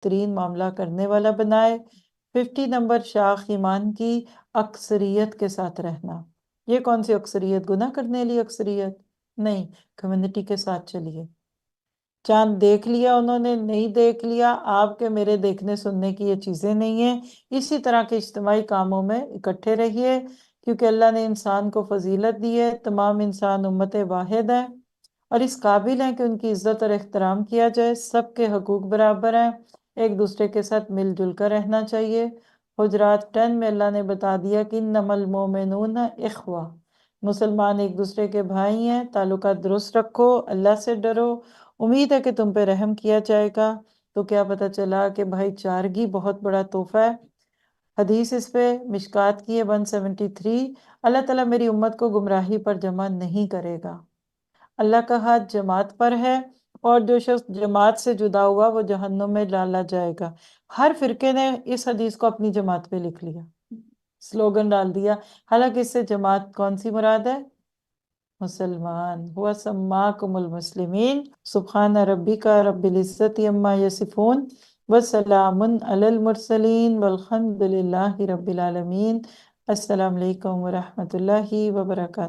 ترین معاملہ کرنے والا بنائے۔ 50 نمبر شاخ ایمان کی اکثریت کے ساتھ رہنا۔ یہ کون سی اکثریت؟ گناہ کرنے والی اکثریت نہیں، کمیونٹی کے ساتھ چلیے۔ چاند دیکھ لیا انہوں نے، نہیں دیکھ لیا، آپ کے میرے دیکھنے سننے کی یہ چیزیں نہیں ہیں۔ اسی طرح کے اجتماعی کاموں میں اکٹھے رہیے، کیونکہ اللہ نے انسان کو فضیلت دی ہے، تمام انسان امت واحد ہیں اور اس قابل ہیں کہ ان کی عزت اور احترام کیا جائے، سب کے حقوق برابر ہیں، ایک دوسرے کے ساتھ مل جل کر رہنا چاہیے۔ حجرات 10 میں اللہ نے بتا دیا کہ انما المؤمنون اخوہ، مسلمان ایک دوسرے کے بھائی ہیں، تعلقات درست رکھو، اللہ سے ڈرو، امید ہے کہ تم پہ رحم کیا جائے گا۔ تو کیا پتہ چلا کہ بھائی چارگی بہت بڑا تحفہ ہے۔ حدیث اس پہ مشکات کی ہے 173، اللہ تعالیٰ میری امت کو گمراہی پر جمع نہیں کرے گا۔ اللہ کا ہاتھ جماعت پر ہے، اور جو شخص جماعت سے جدا ہوا وہ جہنم میں ڈالا جائے گا۔ ہر فرقے نے اس حدیث کو اپنی جماعت پہ لکھ لیا، سلوگن ڈال دیا، حالانکہ اس سے جماعت کون سی مراد ہے؟ مسلمان۔ ہوا سماکم المسلمین۔ سبحان ربک رب العزت عما یصفون وسلام علی المرسلین والحمد للہ رب العالمین۔ السلام علیکم ورحمۃ اللہ وبرکاتہ۔